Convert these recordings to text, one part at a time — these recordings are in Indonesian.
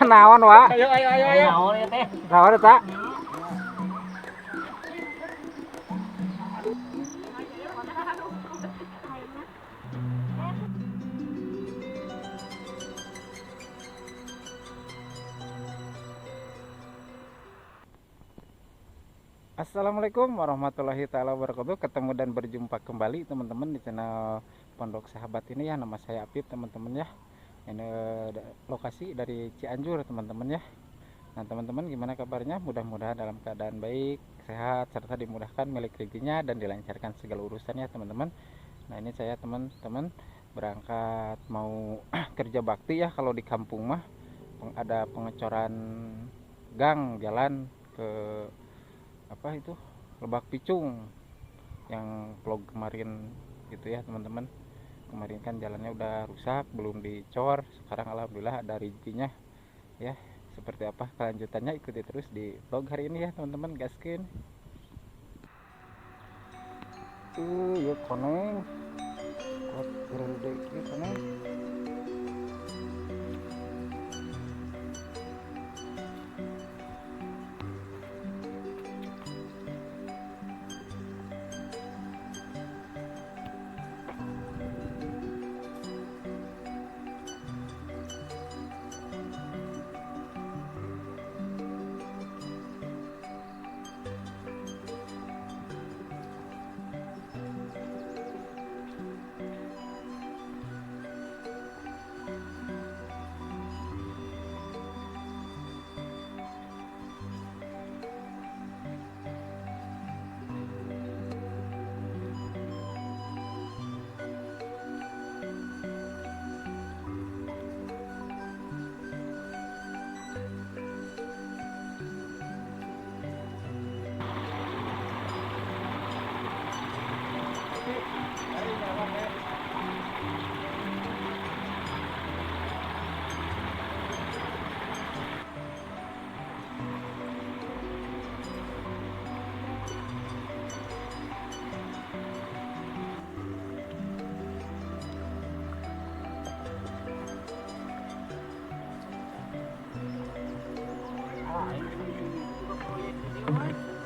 Naon wa? Ayo. Naon ya teh? Naon eta? Assalamualaikum warahmatullahi taala wabarakatuh. Ketemu dan berjumpa kembali teman-teman di channel Pondok Sahabat ini ya. Nama saya Apip teman-teman ya. Ini lokasi dari Cianjur teman-teman ya. Nah teman-teman, gimana kabarnya? Mudah-mudahan dalam keadaan baik, sehat, serta dimudahkan milik rezekinya dan dilancarkan segala urusannya teman-teman. Nah ini saya teman-teman berangkat mau kerja bakti ya. Kalau di kampung mah ada pengecoran gang jalan ke apa itu Lebak Picung yang vlog kemarin gitu ya teman-teman. Kemarin kan jalannya udah rusak, belum dicor. Sekarang alhamdulillah ada rezekinya ya. Seperti apa kelanjutannya, ikuti terus di vlog hari ini ya teman-teman. Gaskin yuk koneng kuat gede koneng.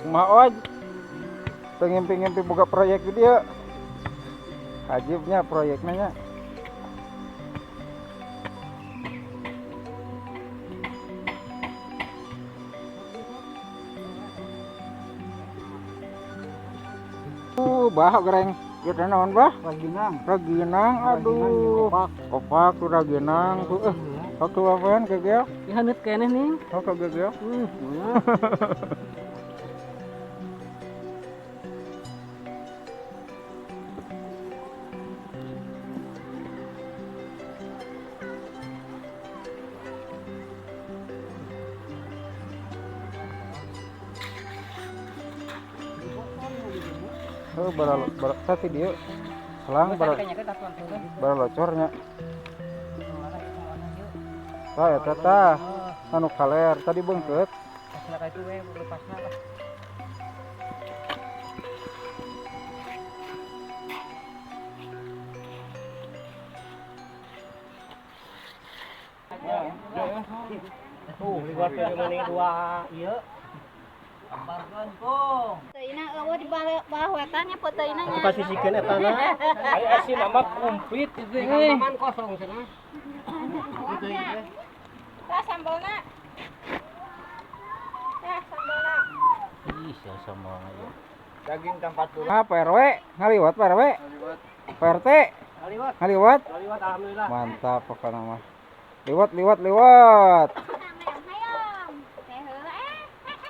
Maoj pengen buka proyek gitu ya. Ajibnya proyeknya. Bah gereng kita naon bah? Raginang, aduh. Opak tuh raginang tuh. Oke apaan kagak? Ya haneut keneh nih. Oh kagak ya? Oh, bara tadi dia selang bara locornya. Tah eta tah anu kaler tadi beungkeut. Pasna itu we lepasna lah. Tuh, liwat ke mana dua ieu. Ambarkeun kong. Teuina eueuh di bawah wetannya peuteina nya. Kasih sikeun eta na. Ai asin nama komplit itu euy. Maman kosong cenah. Tah sambalna. Tah sambalna. Ih, sia sama aya. Daging tempat dulu. Ah, Pak RW, ngaliwat Pak RW. Pak RT, Liwat. ngaliwat. Liwat alhamdulillah. Mantap pokoknya mah. Liwat. Hayam. Teh heula Nah, isi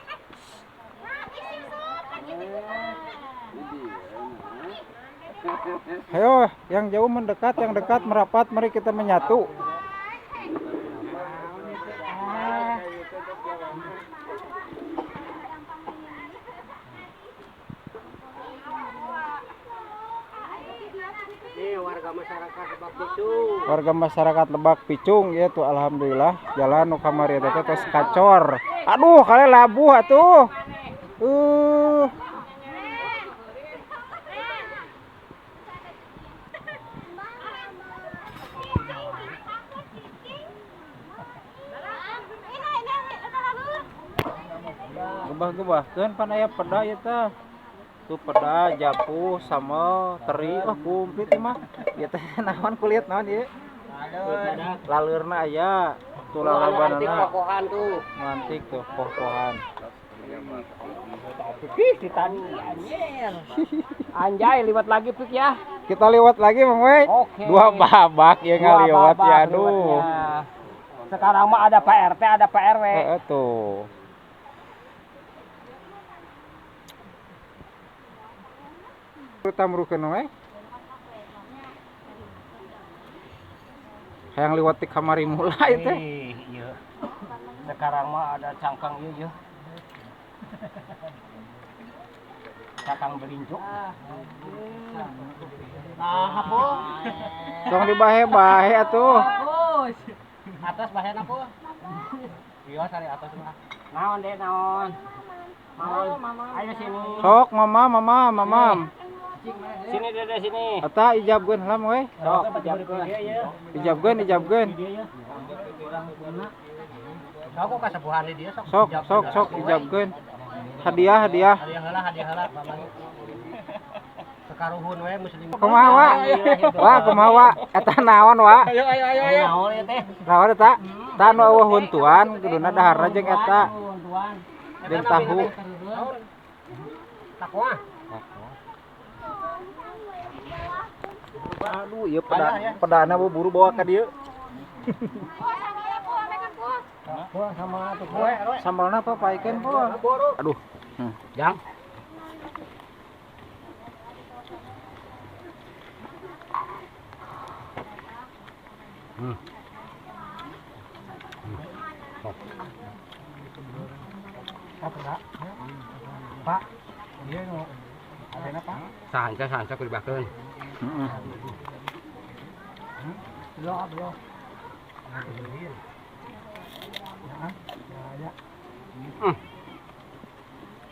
sup lagi Ayo, yang jauh mendekat, yang dekat merapat, mari kita menyatu. Warga masyarakat Lebak Picung yaitu alhamdulillah jalan nu kamari eta teh tos kacor. Aduh, kale labuh atuh. gebah-gebahkeun pan aya peda ieu teh. Tuh peda, japu, sambal, teri, wah kumplit ieu mah. Ieu teh naon kulit naon ieu? Laleurna aya. Tuh lalabanana. Pokohan tuh. Mantik tuh poh-pohan. Si tadi anjir. Anjay liwat lagi pik ya. Kita lewat lagi Mang we. Oke. 2 babak ya ngaliwat babak ya aduh. lewatnya. Sekarang mah ada Pak RT, ada Pak RW. Heeh tuh. Kita merukeun we. Hayang liwat ti kamari mulai teh. Iya. Sekarang mah ada cangkang ieu. Cangkang belinjuk. Nah, apa? Tong dibahe-bahe atuh. Atas bahena apa? Iya, sari atas mah. Naon deh, naon? Ayo sini. Sok mamam. Sini dede sini. Eta ijabkeun heula we. Sok, ijabkeun. Ijabkeun. Aku kasepuhan di dia sok. Sok ijabkeun. Hadiah. Hadiah heula. Sekaruhun we muslim. Kumaha wa? Wah, kumaha wa? Eta naon wa? Ayo. Naon ieu teh? Naon eta? Tah nu eueuh huntuan kuduna daharna jeung eta. Jeung tahu. Takwa. Aduh, ieu pedana buru bawa ka dieu. Sama tuh kue. Sambalna apa paikeun po? Aduh. Jang. Pak, dia nu ada apa? Sanca kulibakeun. Heeh. Belum.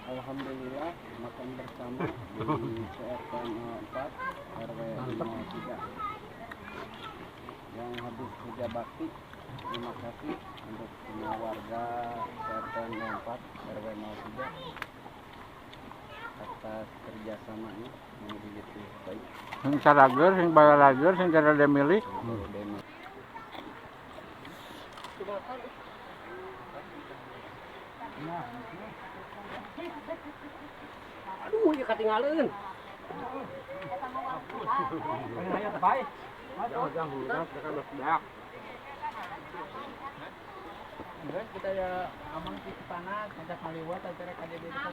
Alhamdulillah makan bersama di CRT 04 RW 03 yang habis kerja bakti. Terima kasih untuk semua warga CRT 04 RW 03 atas kerjasamanya yang begitu baik. Sing carager, sing bayarager, sing cara demilih. Demi Aduh, ieu katinggalin. Ayo tepai. Kita ya aman di panas, ngajak ngaliwat acara KDB kita.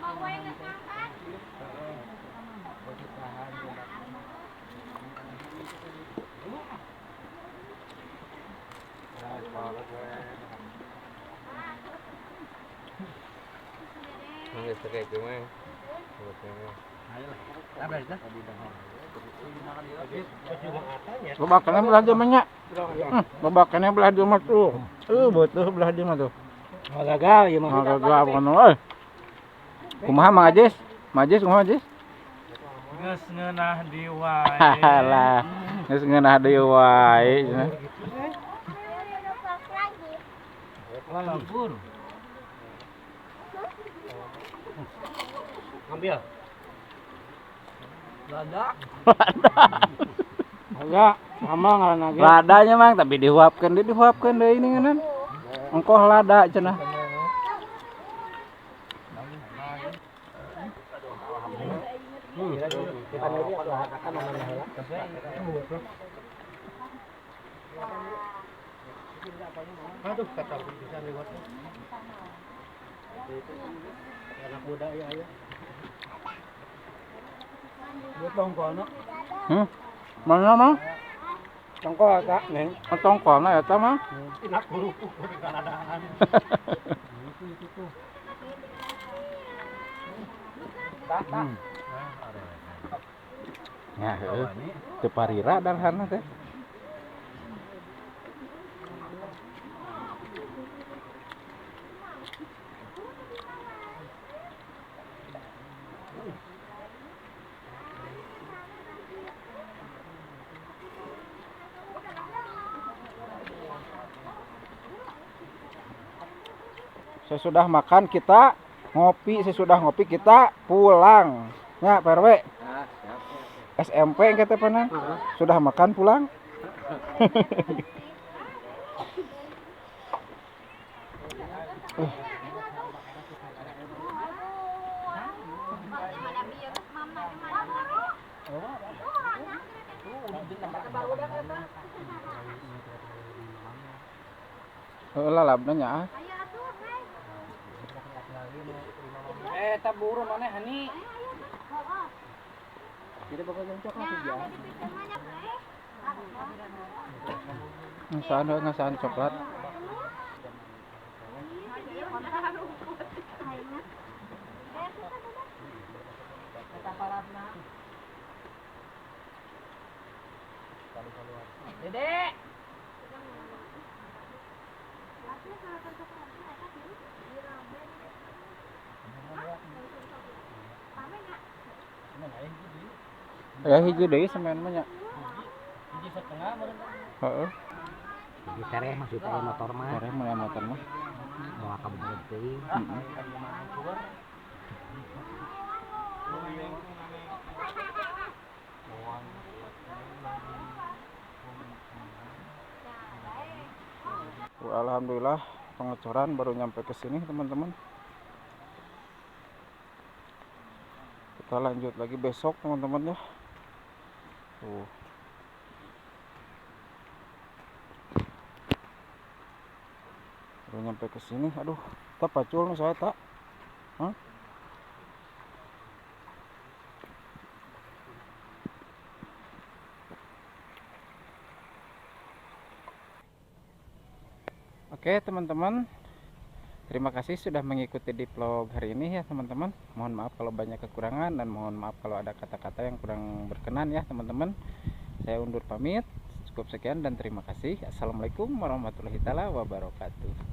Babakannya belah dia banyak. Babakannya belah dia mah tuh. Betul belah dia mah tuh. Gagal ieu mah. Gagal bukan euy. Kumaha Mang Ajis? Mang Ajis kumaha Ajis? Geus ngeunah di wae. Halah. Geus ngeunah deui wae. Lampur. Ambil. Lada. Agak Sama ngaranna ge. ladanya Mang tapi dihuapkeun deui ini kan. Engkoh lada cenah. Aduh, kata bisa lewat. Anak muda ya aya. Tongkolna. Mana Mang? Tongkol eta, Neng. Tongkolna eta Mang. Inak buru kaladaan. Ya, heuh. Teu parira darhana teh. Sesudah makan kita Ngopi, sesudah ngopi kita pulang. Ya, Pak RW. Ah, siap. SMP engke teh panan. Sudah makan pulang? Heula labna nya. Taburu mana hani? Kita bakal nyocok lah ya. Ngasaan coklat. Dedek. Ya hiji deui semen mah nya. Hiji setengah meureun. Heeh. Di tereh maksud aya motor mah. Karena mah motor mah. Moal ka bener teuing. Alhamdulillah pengecoran baru nyampe ke sini teman-teman. Kita lanjut lagi besok teman-teman ya. Tuh. Baru nyampe ke sini. Aduh, tak pacul nih saya tak. Hah? Oke teman-teman, terima kasih sudah mengikuti di vlog hari ini ya teman-teman. Mohon maaf kalau banyak kekurangan dan mohon maaf kalau ada kata-kata yang kurang berkenan ya teman-teman. Saya undur pamit, cukup sekian dan terima kasih. Assalamualaikum warahmatullahi wabarakatuh.